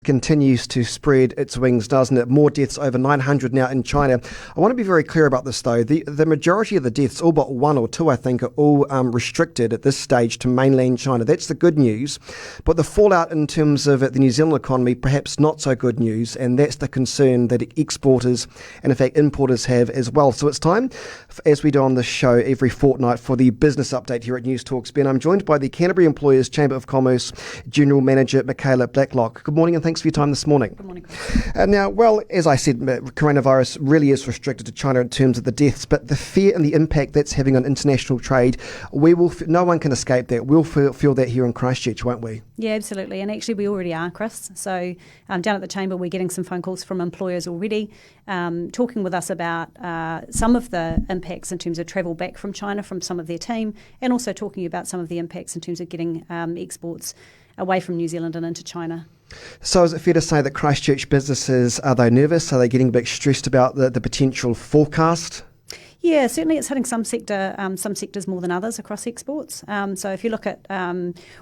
continues to spread its wings, doesn't it? More deaths, over 900 now in China. I want to be very clear about this, though. The majority of the deaths, all but one or two, I think, are all restricted at this stage to mainland China. That's the good news. But the fallout in terms of the New Zealand economy, perhaps not so good news, and that's the concern that exporters and, in fact, importers have as well. So it's time, as we do on this show every fortnight, for the business update here at News Talks. Ben, I'm joined by the Canterbury Employers Chamber of Commerce General Manager Michaela Blacklock. Good morning and thanks for your time this morning. Good morning, Chris. Now, well, as I said, coronavirus really is restricted to China in terms of the deaths, but the fear and the impact that's having on international trade, no one can escape that. We'll feel that here in Christchurch, won't we? Yeah, absolutely. And actually we already are, Chris. So down at the Chamber we're getting some phone calls from employers already talking with us about some of the impacts in terms of travel back from China from some of their team, and also talking about some of the impacts in terms of getting exports away from New Zealand and into China. So is it fair to say that Christchurch businesses, are they nervous? Are they getting a bit stressed about the potential forecast? Yeah, certainly it's hitting some sectors more than others across exports. So if you look at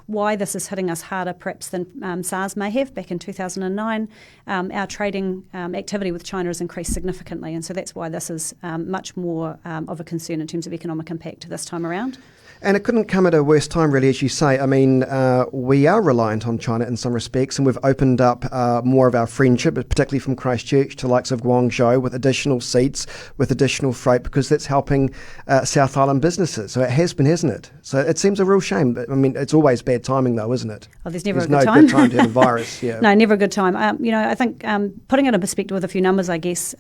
why this is hitting us harder perhaps than SARS may have back in 2009, our trading activity with China has increased significantly, and so that's why this is much more of a concern in terms of economic impact this time around. And it couldn't come at a worse time, really, as you say. I mean, we are reliant on China in some respects, and we've opened up more of our friendship, particularly from Christchurch to the likes of Guangzhou, with additional seats, with additional freight, because that's helping South Island businesses. So it has been, hasn't it? So it seems a real shame. But, I mean, it's always bad timing, though, isn't it? Oh, there's never a good no time. Good time to have a virus. Yeah. No, never a good time. I think putting it in perspective with a few numbers, I guess,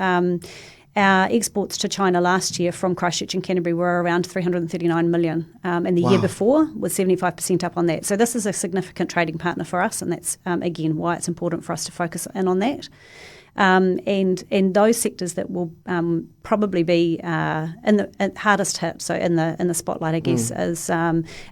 our exports to China last year from Christchurch and Canterbury were around 339 million, and the year before was 75% up on that. So this is a significant trading partner for us, and that's, again, why it's important for us to focus in on that. And those sectors that will probably be hardest hit, so in the spotlight, I guess, is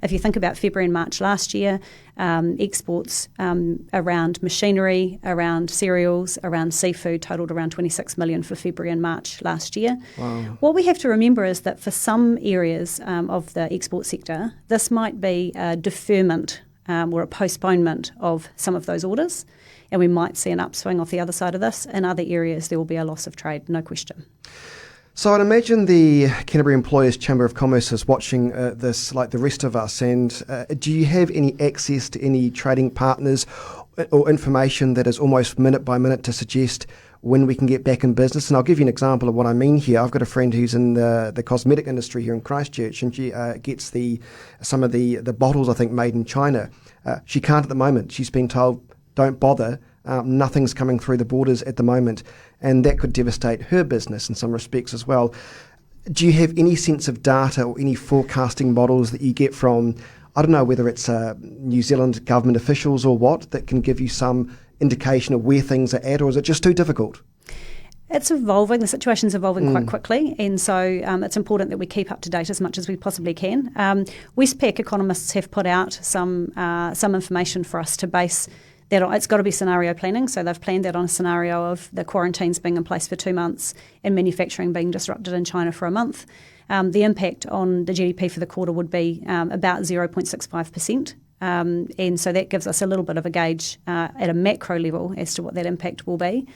if you think about February and March last year, exports around machinery, around cereals, around seafood totaled around 26 million for February and March last year. Wow. What we have to remember is that for some areas of the export sector, this might be a deferment or a postponement of some of those orders, and we might see an upswing off the other side of this. In other areas, there will be a loss of trade, no question. So I'd imagine the Canterbury Employers Chamber of Commerce is watching this like the rest of us. And do you have any access to any trading partners or information that is almost minute by minute to suggest when we can get back in business? And I'll give you an example of what I mean here. I've got a friend who's in the cosmetic industry here in Christchurch, and she gets some of the bottles, I think, made in China. She can't at the moment. She's been told, don't bother. Nothing's coming through the borders at the moment, and that could devastate her business in some respects as well. Do you have any sense of data or any forecasting models that you get from, I don't know whether it's New Zealand government officials or what, that can give you some indication of where things are at, or is it just too difficult? It's evolving. The situation's evolving quite quickly, and so it's important that we keep up to date as much as we possibly can. Westpac economists have put out some information for us to base that on. It's got to be scenario planning, so they've planned that on a scenario of the quarantines being in place for 2 months and manufacturing being disrupted in China for a month. The impact on the GDP for the quarter would be about 0.65%. And so that gives us a little bit of a gauge at a macro level as to what that impact will be.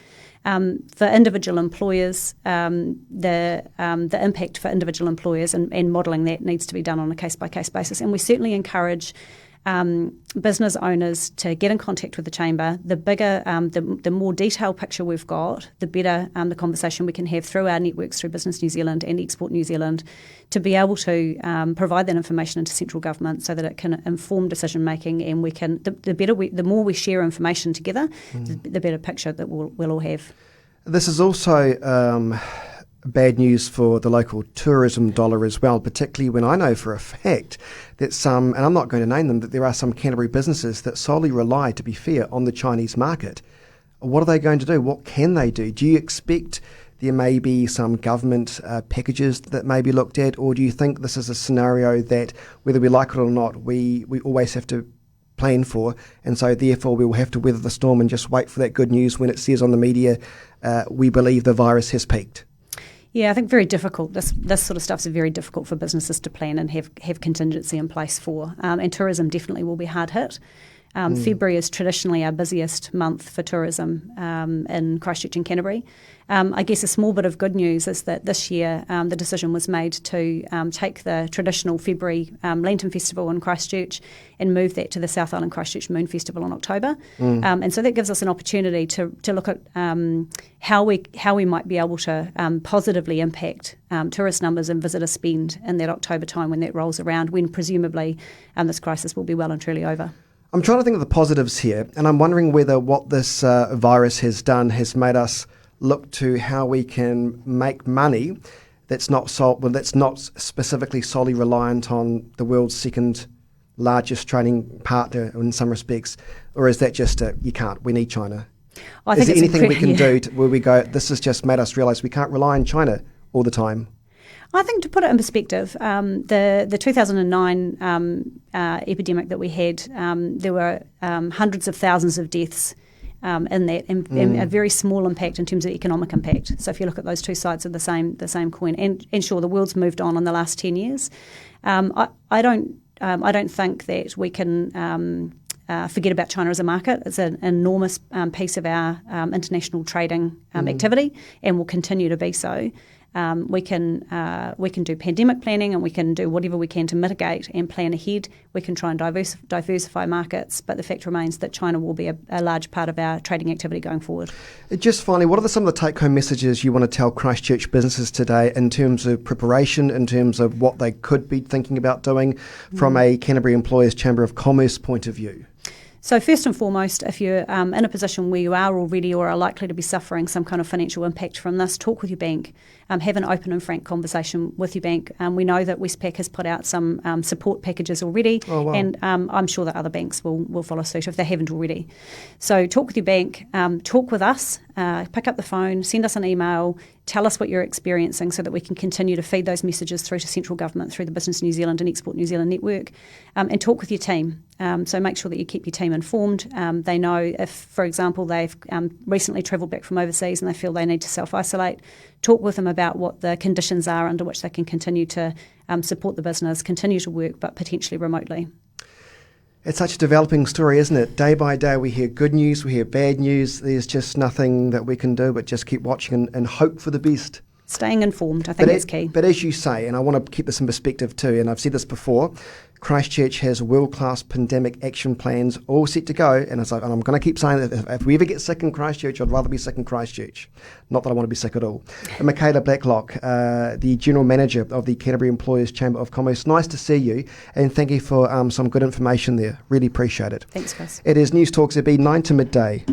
For individual employers, the impact for individual employers and modelling that needs to be done on a case-by-case basis. And we certainly encourage business owners to get in contact with the Chamber. The bigger, the more detailed picture we've got, the better the conversation we can have through our networks, through Business New Zealand and Export New Zealand, to be able to provide that information into central government so that it can inform decision making, and we can. The more we share information together, the better picture that we'll all have. This is also bad news for the local tourism dollar as well, particularly when I know for a fact that some, and I'm not going to name them, that there are some Canterbury businesses that solely rely, to be fair, on the Chinese market. What are they going to do? What can they do? Do you expect there may be some government packages that may be looked at, or do you think this is a scenario that, whether we like it or not, we always have to plan for, and so therefore we will have to weather the storm and just wait for that good news when it says on the media, we believe the virus has peaked? Yeah, I think very difficult. This sort of stuff is very difficult for businesses to plan and have contingency in place for. And tourism definitely will be hard hit. February is traditionally our busiest month for tourism in Christchurch and Canterbury. I guess a small bit of good news is that this year the decision was made to take the traditional February Lantern Festival in Christchurch and move that to the South Island Christchurch Moon Festival in October. And so that gives us an opportunity to look at how we might be able to positively impact tourist numbers and visitor spend in that October time when that rolls around, when presumably this crisis will be well and truly over. I'm trying to think of the positives here, and I'm wondering whether what this virus has done has made us look to how we can make money that's not specifically solely reliant on the world's second largest trading partner in some respects, or is that just you can't? We need China. Is there anything we can do where we go, this has just made us realise we can't rely on China all the time? I think to put it in perspective, the 2009 epidemic that we had, there were hundreds of thousands of deaths in that, and a very small impact in terms of economic impact. So if you look at those two sides of the same coin, and sure, the world's moved on in the last 10 years. I don't think that we can forget about China as a market. It's an enormous piece of our international trading activity, and will continue to be so. We can do pandemic planning, and we can do whatever we can to mitigate and plan ahead. We can try and diversify markets, but the fact remains that China will be a large part of our trading activity going forward. Just finally, what are some of the take-home messages you want to tell Christchurch businesses today in terms of preparation, in terms of what they could be thinking about doing from a Canterbury Employers Chamber of Commerce point of view? So first and foremost, if you're in a position where you are already or are likely to be suffering some kind of financial impact from this, talk with your bank. Have an open and frank conversation with your bank. We know that Westpac has put out some support packages already, and I'm sure that other banks will follow suit if they haven't already. So talk with your bank, talk with us, pick up the phone, send us an email, tell us what you're experiencing so that we can continue to feed those messages through to central government, through the Business New Zealand and Export New Zealand network, and talk with your team. So make sure that you keep your team informed. They know if, for example, they've recently travelled back from overseas and they feel they need to self-isolate, talk with them about what the conditions are under which they can continue to support the business, continue to work, but potentially remotely. It's such a developing story, isn't it? Day by day we hear good news, we hear bad news. There's just nothing that we can do but just keep watching and hope for the best. Staying informed, I think that's key. But as you say, and I want to keep this in perspective too, and I've said this before, Christchurch has world-class pandemic action plans all set to go, and I'm going to keep saying that if we ever get sick in Christchurch, I'd rather be sick in Christchurch. Not that I want to be sick at all. And Michaela Blacklock, the General Manager of the Canterbury Employers Chamber of Commerce, nice to see you, and thank you for some good information there. Really appreciate it. Thanks, Chris. It is News Talk ZB 9 to midday.